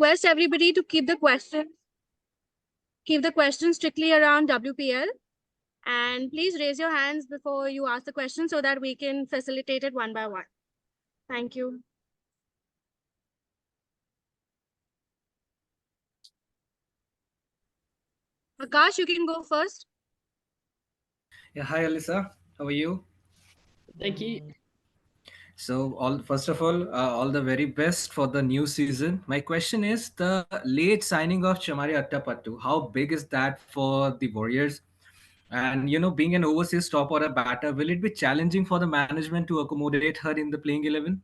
request everybody to keep the questions strictly around WPL. And please raise your hands before you ask the question so that we can facilitate it one by one. Thank you. Akash, you can go first. Yeah, hi Alyssa, how are you? Thank you. So, first of all the very best for the new season. My question is the late signing of Chamari Attapattu. How big is that for the Warriors? And being an overseas top or a batter, will it be challenging for the management to accommodate her in the playing 11?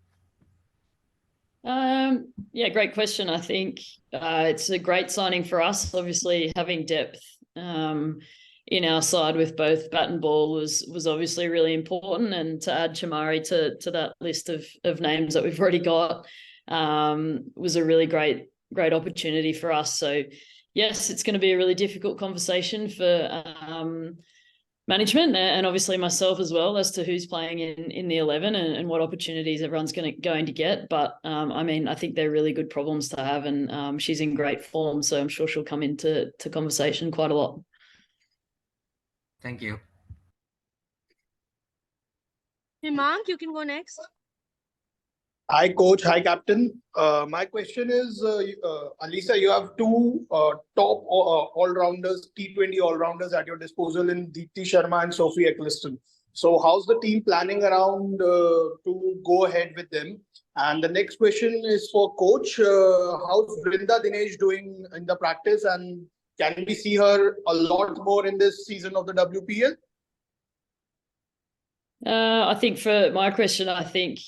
Yeah, great question. I think it's a great signing for us. Obviously, having depth in our side with both bat and ball was obviously really important, and to add Chamari to that list of names that we've already got was a really great opportunity for us. So yes, it's going to be a really difficult conversation for management and obviously myself as well as to who's playing in the 11 and what opportunities everyone's going to get. But I mean, I think they're really good problems to have, and she's in great form, so I'm sure she'll come into conversation quite a lot. Thank you. Himank, you can go next. Hi, coach. Hi, captain. My question is, Alyssa, you have two top all-rounders, T20 all-rounders at your disposal in Deepti Sharma and Sophie Eccleston. So how's the team planning around to go ahead with them? And the next question is for coach. How's Vrinda Dinesh doing in the practice? And can we see her a lot more in this season of the WPL? I think for my question, I think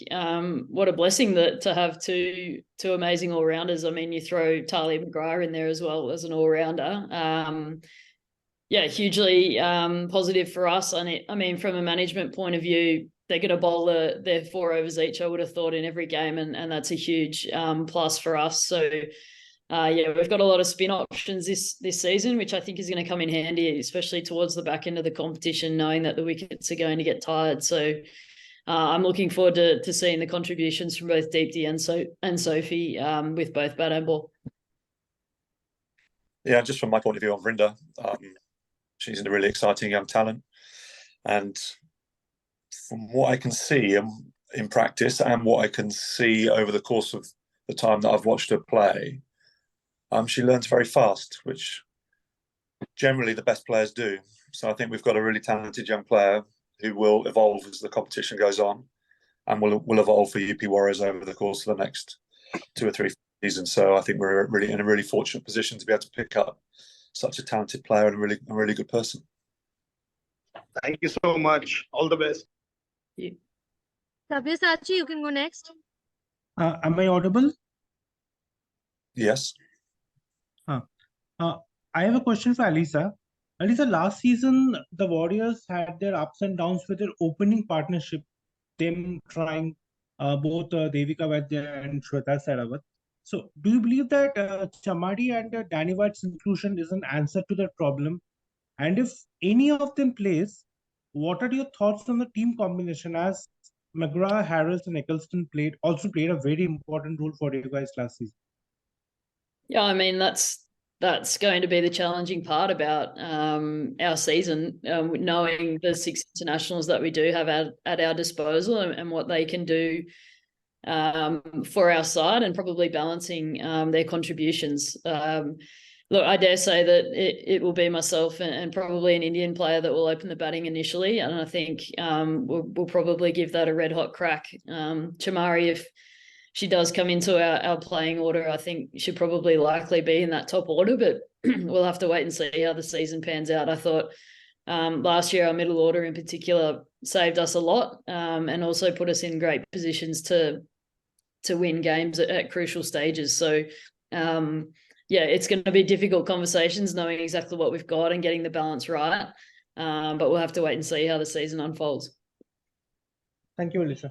what a blessing that to have two amazing all-rounders. I mean, you throw Talia McGrath in there as well as an all-rounder. Yeah, hugely positive for us. And I mean, from a management point of view, they're going to bowl their 4 overs each, I would have thought, in every game, and that's a huge plus for us. So yeah, we've got a lot of spin options this season, which I think is going to come in handy, especially towards the back end of the competition, knowing that the wickets are going to get tired. So I'm looking forward to seeing the contributions from both Deepti and Sophie with both bat and ball. Yeah, just from my point of view on Vrinda, she's a really exciting young talent. And from what I can see in practice and what I can see over the course of the time that I've watched her play, she learns very fast, which generally the best players do. So I think we've got a really talented young player who will evolve as the competition goes on, and will evolve for UP Warriors over the course of the next 2 or 3 seasons. So I think we're really in a really fortunate position to be able to pick up such a talented player and a really good person. Thank you so much. All the best. Yeah. Sabyasachi, you can go next. Am I audible? Yes. I have a question for Alyssa. Alyssa, last season, the Warriors had their ups and downs with their opening partnership, them trying both Devika Vaidya and Shweta Sarawat. So do you believe that Chamari and Danny White's inclusion is an answer to that problem? And if any of them plays, what are your thoughts on the team combination, as McGrath, Harrells and Eccleston also played a very important role for you guys last season? Yeah, I mean, that's going to be the challenging part about our season, knowing the 6 internationals that we do have at our disposal and what they can do for our side, and probably balancing their contributions. Look, I dare say that it will be myself and probably an Indian player that will open the batting initially, and I think we'll probably give that a red-hot crack. Chamari, if she does come into our playing order, I think she'll probably likely be in that top order, but we'll have to wait and see how the season pans out. I thought last year our middle order in particular saved us a lot, and also put us in great positions to win games at crucial stages. So yeah, it's going to be difficult conversations knowing exactly what we've got and getting the balance right, but we'll have to wait and see how the season unfolds. Thank you, Alyssa.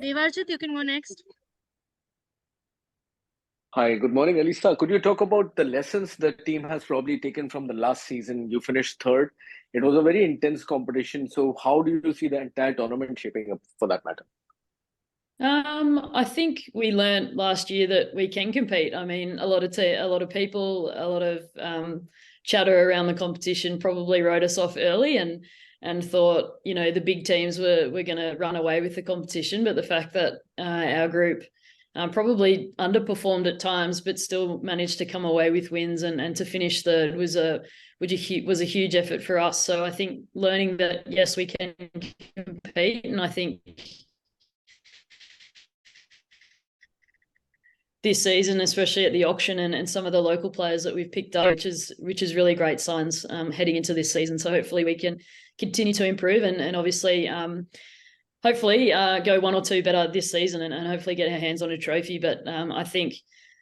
Devarjit, you can go next. Hi, good morning, Alyssa. Could you talk about the lessons the team has probably taken from the last season? You finished 3rd. It was a very intense competition. So how do you see the entire tournament shaping up for that matter? I think we learned last year that we can compete. I mean, a lot of people, a lot of chatter around the competition probably wrote us off early and thought, you know, the big teams were going to run away with the competition. But the fact that our group probably underperformed at times, but still managed to come away with wins and to finish third was a huge effort for us. So I think learning that, yes, we can compete, and I think this season, especially at the auction and some of the local players that we've picked up, which is really great signs heading into this season. So hopefully we can continue to improve and obviously hopefully go one or two better this season and hopefully get our hands on a trophy. But I think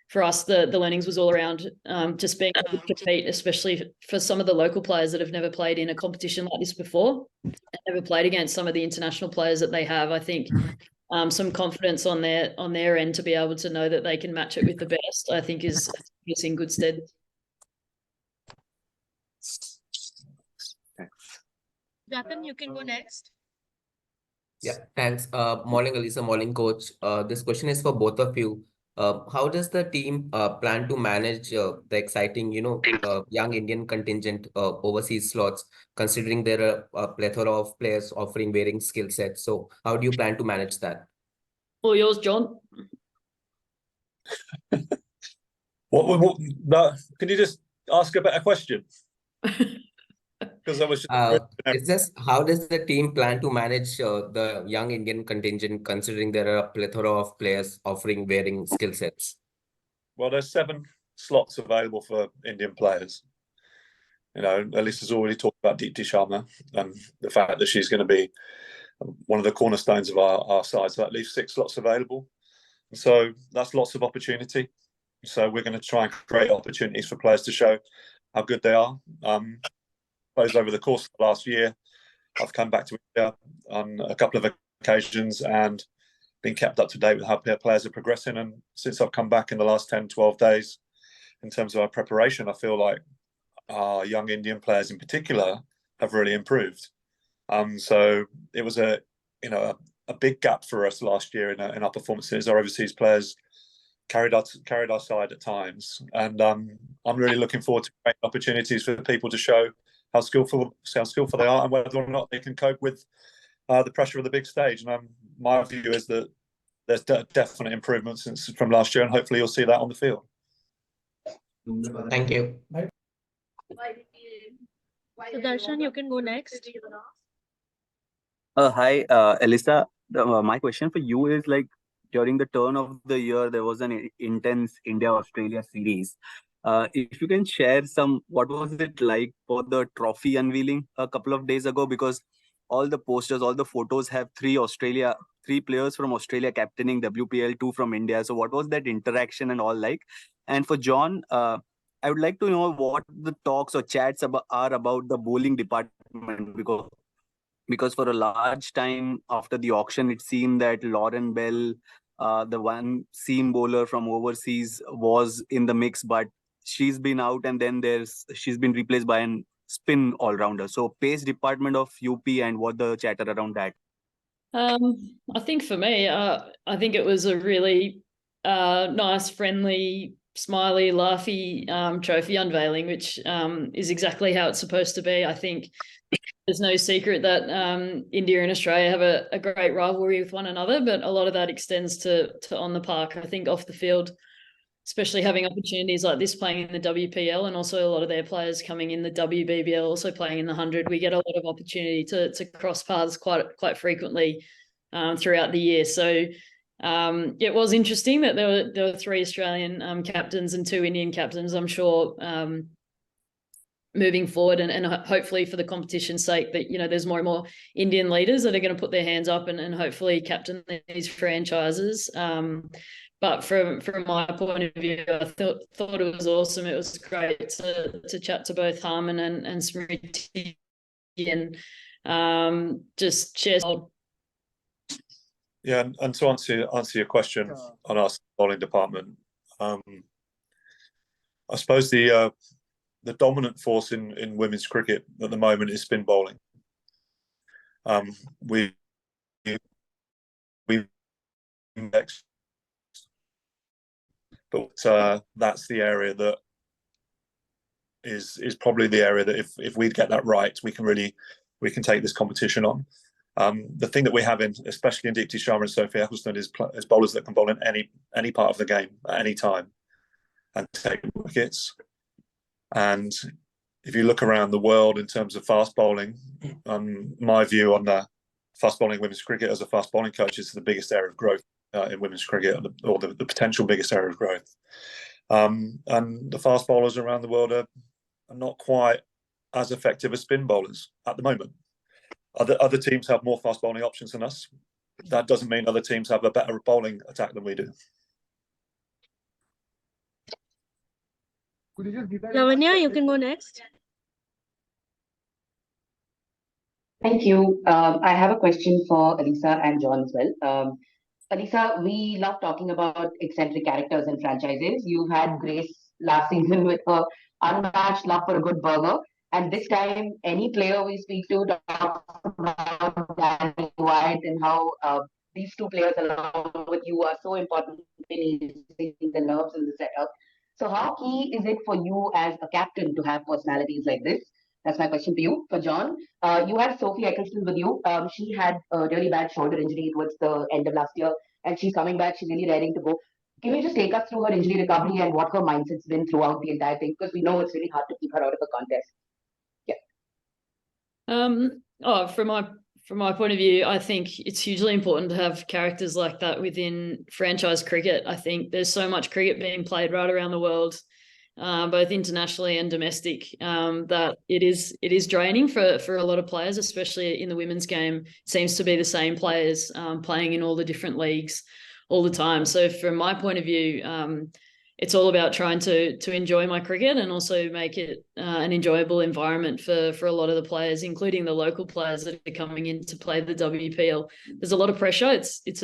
for us, the learnings was all around just being able to compete, especially for some of the local players that have never played in a competition like this before, and never played against some of the international players that they have. I think some confidence on their end to be able to know that they can match it with the best, I think is in good stead. Jatin, you can go next. Yeah, thanks. Morning, Alyssa. Morning, coach. This question is for both of you. How does the team plan to manage the exciting, young Indian contingent overseas slots, considering there are a plethora of players offering varying skill sets? So how do you plan to manage that? All yours, John. Can you just ask a better question? Because that was just it's just how does the team plan to manage the young Indian contingent, considering there are a plethora of players offering varying skill sets? Well, there's 7 slots available for Indian players. You know, Alyssa's already talked about Deepti Sharma and the fact that she's going to be one of the cornerstones of our side. So that leaves 6 slots available. So that's lots of opportunity. So we're going to try and create opportunities for players to show how good they are. Over the course of the last year, I've come back to India on a couple of occasions and been kept up to date with how players are progressing. And since I've come back in the last 10, 12 days, in terms of our preparation, I feel like our young Indian players in particular have really improved. So it was a big gap for us last year in our performances. Our overseas players carried our side at times, and I'm really looking forward to creating opportunities for people to show how skillful they are and whether or not they can cope with the pressure of the big stage. And my view is that there's definite improvements from last year, and hopefully you'll see that on the field. Thank you. Sudarshan, you can go next. Hi, Alyssa. My question for you is, like, during the turn of the year, there was an intense India-Australia series. If you can share what was it like for the trophy unveiling a couple of days ago? Because all the posters, all the photos have 3 players from Australia captaining WPL, 2 from India. So what was that interaction and all like? And for Jon, I would like to know what the talks or chats are about the bowling department, because for a large time after the auction, it seemed that Lauren Bell, the one seam bowler from overseas, was in the mix, but she's been out, and then she's been replaced by an spin all-rounder. So pace department of UP and what the chatter around that? I think for me, I think it was a really nice, friendly, smiley, laughy trophy unveiling, which is exactly how it's supposed to be. I think there's no secret that India and Australia have a great rivalry with one another, but a lot of that extends to on the park. I think off the field, especially having opportunities like this, playing in the WPL, and also a lot of their players coming in the WBBL, also playing in the 100, we get a lot of opportunity to cross paths quite frequently throughout the year. So it was interesting that there were 3 Australian captains and 2 Indian captains. I'm sure moving forward and hopefully for the competition's sake that, there's more and more Indian leaders that are going to put their hands up and hopefully captain these franchises. But from my point of view, I thought it was awesome. It was great to chat to both Harman and Smriti and just share. Yeah, and to answer your question on our bowling department, I suppose the dominant force in women's cricket at the moment is spin bowling. We've index. But that's the area that is probably the area that if we get that right, we can take this competition on. The thing that we have especially in Deepti Sharma and Sophie Ecclestone, is bowlers that can bowl in any part of the game at any time and take wickets. And if you look around the world in terms of fast bowling, my view on the fast bowling women's cricket as a fast bowling coach is the biggest area of growth in women's cricket, or the potential biggest area of growth. And the fast bowlers around the world are not quite as effective as spin bowlers at the moment. Other teams have more fast bowling options than us. That doesn't mean other teams have a better bowling attack than we do. Lavanya, you can go next. Thank you. I have a question for Alyssa and Jon as well. Alyssa, we love talking about eccentric characters and franchises. You had Grace last season with her unmatched love for a good burger. And this time, any player we speak to talks about Danny White and how these two players, along with you, are so important in easing the nerves in the setup. So how key is it for you as a captain to have personalities like this? That's my question for you. For Jon, you had Sophie Ecclestone with you. She had a really bad shoulder injury towards the end of last year, and she's coming back. She's really raring to go. Can you just take us through her injury recovery and what her mindset's been throughout the entire thing? Because we know it's really hard to keep her out of a contest. From my point of view, I think it's hugely important to have characters like that within franchise cricket. I think there's so much cricket being played right around the world, both internationally and domestic, that it is draining for a lot of players, especially in the women's game. It seems to be the same players playing in all the different leagues all the time. So from my point of view, it's all about trying to enjoy my cricket and also make it an enjoyable environment for a lot of the players, including the local players that are coming in to play the WPL. There's a lot of pressure. It's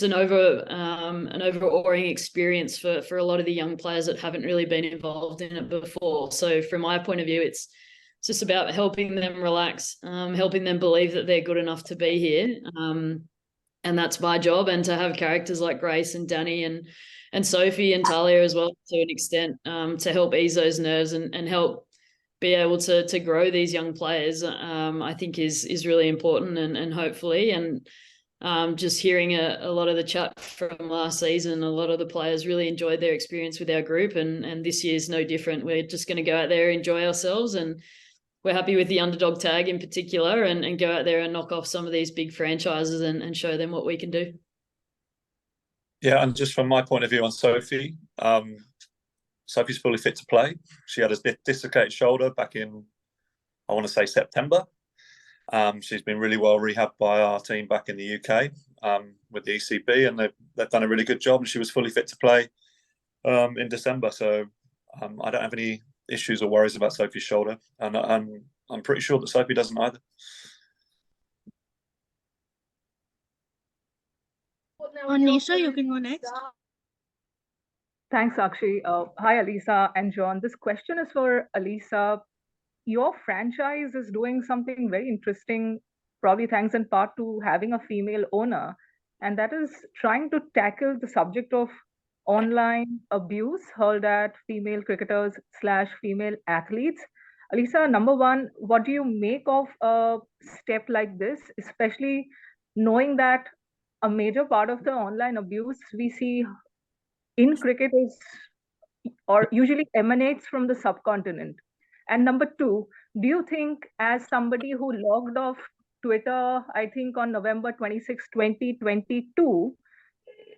an overawing experience for a lot of the young players that haven't really been involved in it before. So from my point of view, it's just about helping them relax, helping them believe that they're good enough to be here. And that's my job. And to have characters like Grace and Danny and Sophie and Talia as well, to an extent, to help ease those nerves and help be able to grow these young players, I think is really important, and hopefully, and just hearing a lot of the chat from last season, a lot of the players really enjoyed their experience with our group, and this year's no different. We're just going to go out there, enjoy ourselves, and we're happy with the underdog tag in particular, and go out there and knock off some of these big franchises and show them what we can do. Yeah, and just from my point of view on Sophie, Sophie's fully fit to play. She had a dislocated shoulder back in, I want to say, September. She's been really well rehabbed by our team back in the UK with the ECB, and they've done a really good job. And she was fully fit to play in December. So I don't have any issues or worries about Sophie's shoulder, and I'm pretty sure that Sophie doesn't either. Anisha, you can go next. Thanks, Akshi. Hi, Alyssa and Jon. This question is for Alyssa. Your franchise is doing something very interesting, probably thanks in part to having a female owner, and that is trying to tackle the subject of online abuse hurled at female cricketers / female athletes. Alyssa, number one, what do you make of a step like this, especially knowing that a major part of the online abuse we see in cricket is or usually emanates from the subcontinent? And number two, do you think, as somebody who logged off Twitter, I think on November 26, 2022,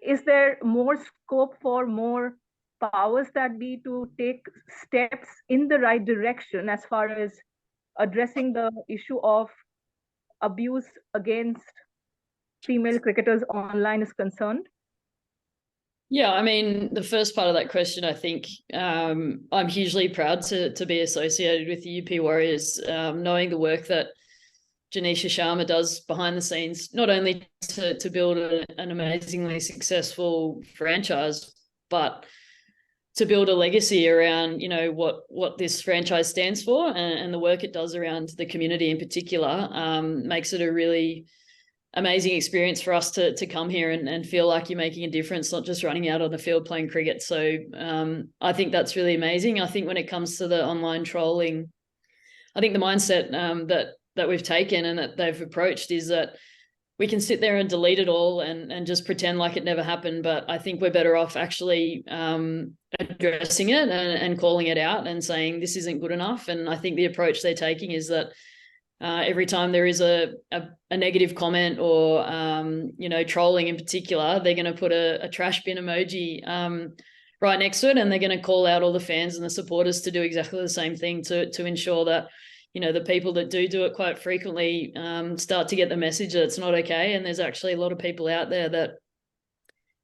is there more scope for more powers that be to take steps in the right direction as far as addressing the issue of abuse against female cricketers online is concerned? Yeah, I mean, the first part of that question, I think I'm hugely proud to be associated with the UP Warriorz, knowing the work that Janisha Sharma does behind the scenes, not only to build an amazingly successful franchise, but to build a legacy around, you know, what this franchise stands for, and the work it does around the community in particular, makes it a really amazing experience for us to come here and feel like you're making a difference, not just running out on the field playing cricket. So I think that's really amazing. I think when it comes to the online trolling, I think the mindset that we've taken and that they've approached is that we can sit there and delete it all and just pretend like it never happened. But I think we're better off actually addressing it and calling it out and saying this isn't good enough. And I think the approach they're taking is that every time there is a negative comment or, trolling in particular, they're going to put a trash bin emoji right next to it, and they're going to call out all the fans and the supporters to do exactly the same thing to ensure that, the people that do it quite frequently start to get the message that it's not okay. And there's actually a lot of people out there that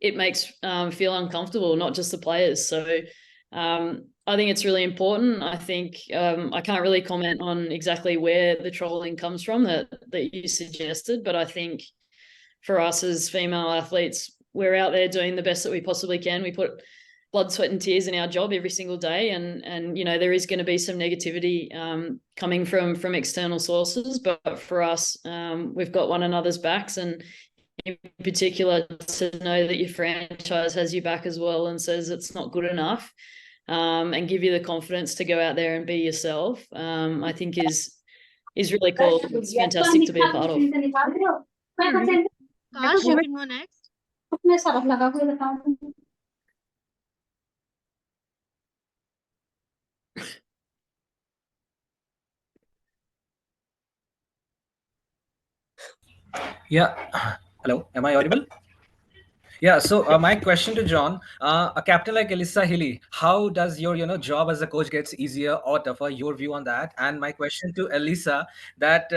it makes feel uncomfortable, not just the players. So I think it's really important. I think I can't really comment on exactly where the trolling comes from that you suggested, but I think for us as female athletes, we're out there doing the best that we possibly can. We put blood, sweat and tears in our job every single day. And there is going to be some negativity coming from external sources, but for us, we've got one another's backs, and in particular to know that your franchise has you back as well and says it's not good enough, and give you the confidence to go out there and be yourself, I think is really cool. It's fantastic to be a part of. Kash, you can go next. Yeah. Hello, am I audible? Yeah, so my question to Jon, a captain like Alyssa Healy, how does your job as a coach gets easier or tougher? Your view on that. And my question to Alyssa, that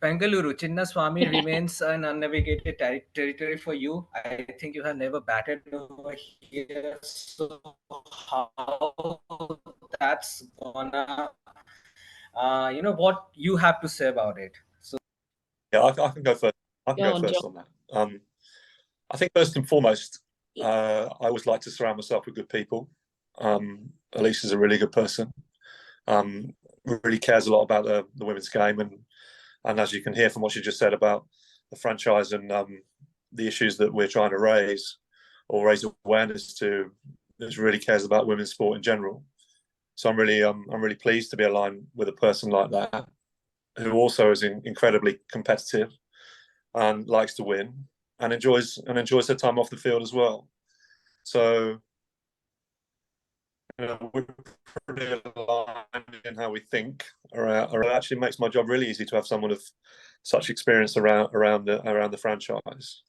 Bengaluru, Chinnaswamy remains an unnavigated territory for you. I think you have never batted over here. So how that's gonna, what you have to say about it? So yeah, I can go first. I can go first on that. I think first and foremost, I always like to surround myself with good people. Alyssa's a really good person. Really cares a lot about the women's game, and as you can hear from what she just said about the franchise and the issues that we're trying to raise awareness to, just really cares about women's sport in general. So I'm really pleased to be aligned with a person like that, who also is incredibly competitive and likes to win. And enjoys her time off the field as well. So we're pretty aligned in how we think. Or it actually makes my job really easy to have someone of such experience around the franchise.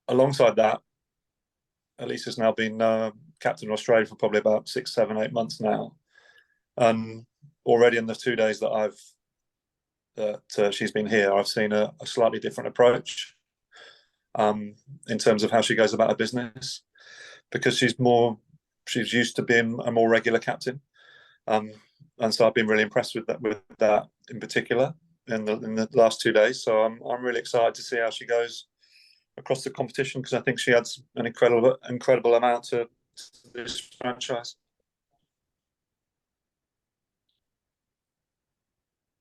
Alongside that, Alyssa's now been captain of Australia for probably about 6, 7, 8 months now, and already in the 2 days that she's been here, I've seen a slightly different approach. In terms of how she goes about her business, because she's used to being a more regular captain, and so I've been really impressed with that in particular in the last 2 days. So I'm really excited to see how she goes across the competition, because I think she adds an incredible amount to this franchise.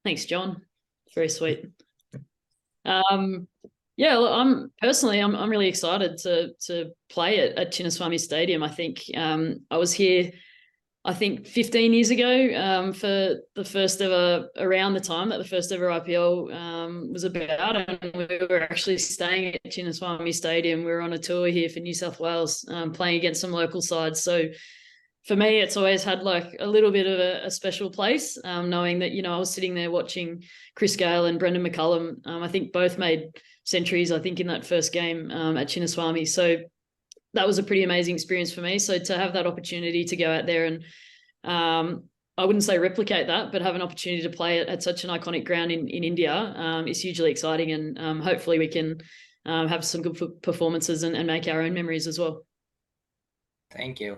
Thanks, Jon. Very sweet. Yeah, look, I'm really excited to play at Chinnaswamy Stadium. I think I was here, 15 years ago for the first ever, around the time that the first ever IPL was about, and we were actually staying at Chinnaswamy Stadium. We were on a tour here for New South Wales, playing against some local sides. So for me, it's always had like a little bit of a special place, knowing that, I was sitting there watching Chris Gale and Brendan McCullum. I think both made centuries, in that first game at Chinnaswamy. So that was a pretty amazing experience for me. So to have that opportunity to go out there and I wouldn't say replicate that, but have an opportunity to play at such an iconic ground in India is hugely exciting. And hopefully we can have some good performances and make our own memories as well. Thank you.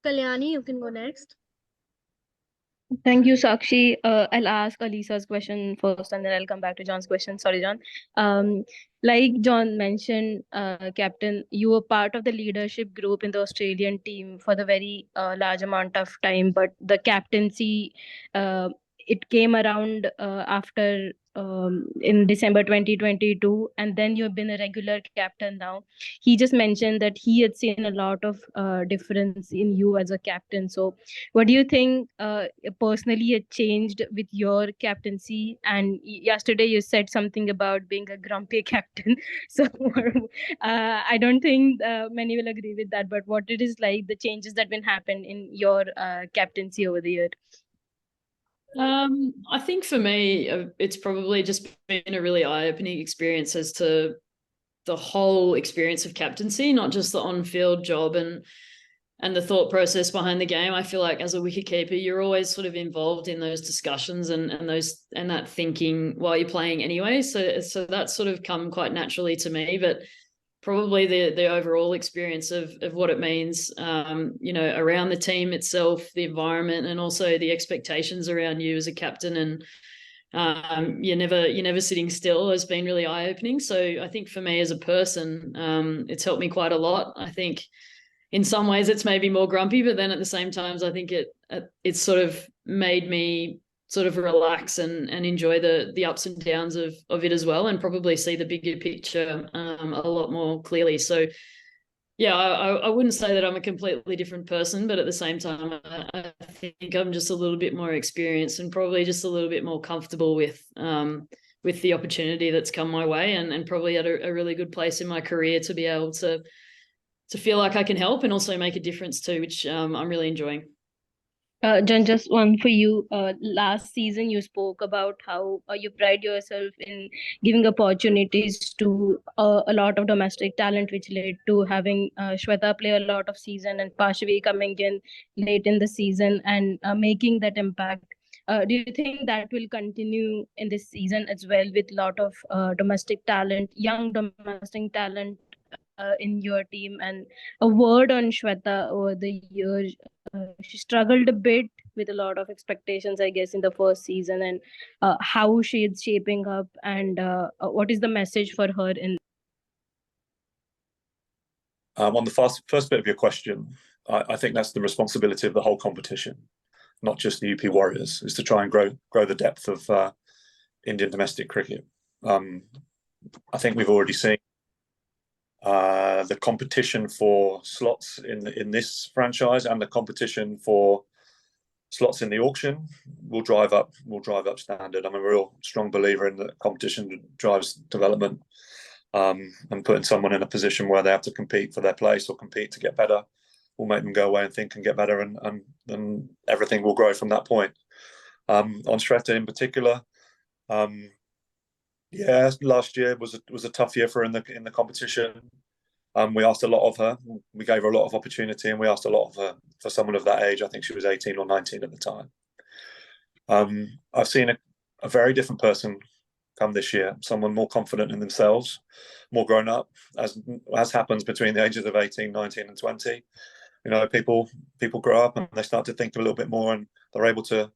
Kalyani, you can go next. Thank you, Sakshi. I'll ask Alyssa's question first, and then I'll come back to Jon's question. Sorry, Jon. Like Jon mentioned, Captain, you were part of the leadership group in the Australian team for the very large amount of time, but the captaincy, it came around after in December 2022, and then you've been a regular captain now. He just mentioned that he had seen a lot of difference in you as a captain. So what do you think personally had changed with your captaincy? And yesterday you said something about being a grumpy captain. So I don't think many will agree with that, but what it is like, the changes that been happened in your captaincy over the year? I think for me, it's probably just been a really eye-opening experience as to the whole experience of captaincy, not just the on-field job and the thought process behind the game. I feel like as a wicketkeeper, you're always sort of involved in those discussions and that thinking while you're playing anyway. So that's sort of come quite naturally to me. But probably the overall experience of what it means, around the team itself, the environment, and also the expectations around you as a captain, and you're never sitting still, has been really eye-opening. So I think for me as a person, it's helped me quite a lot. I think in some ways it's maybe more grumpy, but then at the same time, I think it's sort of made me sort of relax and enjoy the ups and downs of it as well, and probably see the bigger picture a lot more clearly. So yeah, I wouldn't say that I'm a completely different person, but at the same time, I think I'm just a little bit more experienced and probably just a little bit more comfortable with the opportunity that's come my way, and probably at a really good place in my career to be able to feel like I can help and also make a difference too, which I'm really enjoying. Jon, just one for you. Last season, you spoke about how you pride yourself in giving opportunities to a lot of domestic talent, which led to having Shweta play a lot of season and Pashvi coming in late in the season and making that impact. Do you think that will continue in this season as well, with a lot of domestic talent, young domestic talent in your team? And a word on Shweta over the years. She struggled a bit with a lot of expectations, I guess, in the first season, and how she is shaping up, and what is the message for her in? On the first bit of your question, I think that's the responsibility of the whole competition, not just the UP Warriors, is to try and grow the depth of Indian domestic cricket. I think we've already seen the competition for slots in this franchise and the competition for slots in the auction will drive up standard. I'm a real strong believer in that competition drives development, and putting someone in a position where they have to compete for their place or compete to get better will make them go away and think and get better, and then everything will grow from that point. On Shweta in particular, yeah, last year was a tough year for her in the competition. We asked a lot of her. We gave her a lot of opportunity, and we asked a lot of her for someone of that age. I think she was 18 or 19 at the time. I've seen a very different person come this year, someone more confident in themselves, more grown up, as happens between the ages of 18, 19 and 20. People grow up and they start to think a little bit more, and they're able to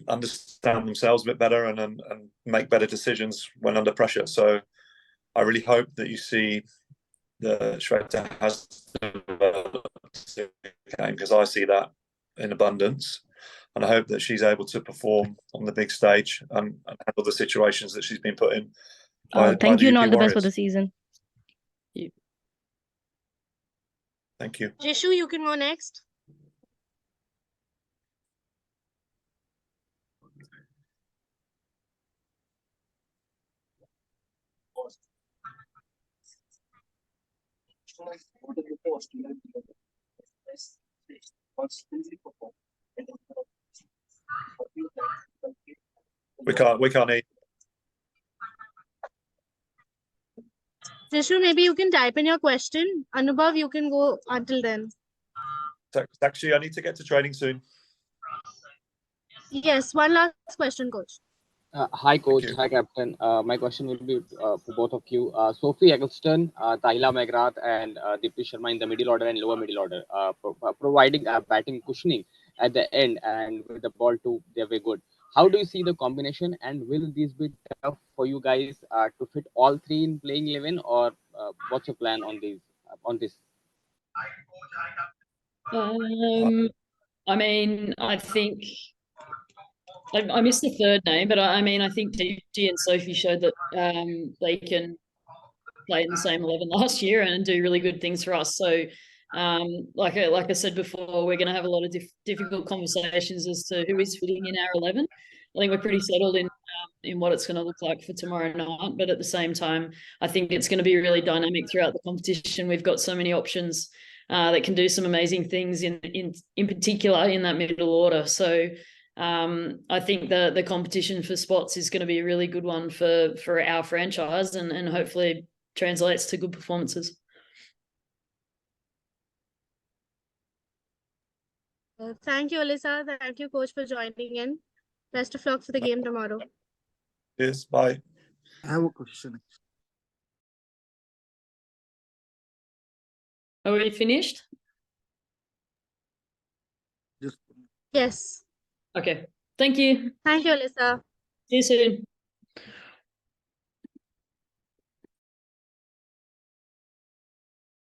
understand themselves a bit better and make better decisions when under pressure. So I really hope that you see the Shweta has developed, because I see that in abundance, and I hope that she's able to perform on the big stage and handle the situations that she's been put in. Thank you, and all the best for the season. Thank you. Jishu, you can go next. We can't eat. Jishu, maybe you can type in your question. Anubhav, you can go until then. Actually, I need to get to training soon. Yes, one last question, coach. Hi, coach. Hi, captain. My question will be for both of you. Sophie Eggleston, Tyla Megrath, and Deepti Sharma in the middle order and lower middle order, providing batting cushioning at the end, and with the ball too, they're very good. How do you see the combination, and will this be tough for you guys to fit all three in playing 11, or what's your plan on these on this? I mean, I think I missed the third name, but I mean, I think DG and Sophie showed that they can play in the same 11 last year and do really good things for us. So, like I said before, we're going to have a lot of difficult conversations as to who is fitting in our 11. I think we're pretty settled in what it's going to look like for tomorrow night, but at the same time, I think it's going to be really dynamic throughout the competition. We've got so many options that can do some amazing things in particular in that middle order. So I think the competition for spots is going to be a really good one for our franchise and hopefully translates to good performances. Thank you, Alyssa. Thank you, coach, for joining in. Best of luck for the game tomorrow. Yes, bye. I have a question. Are we finished? Just Yes. Okay. Thank you. Thank you, Alyssa. See you soon.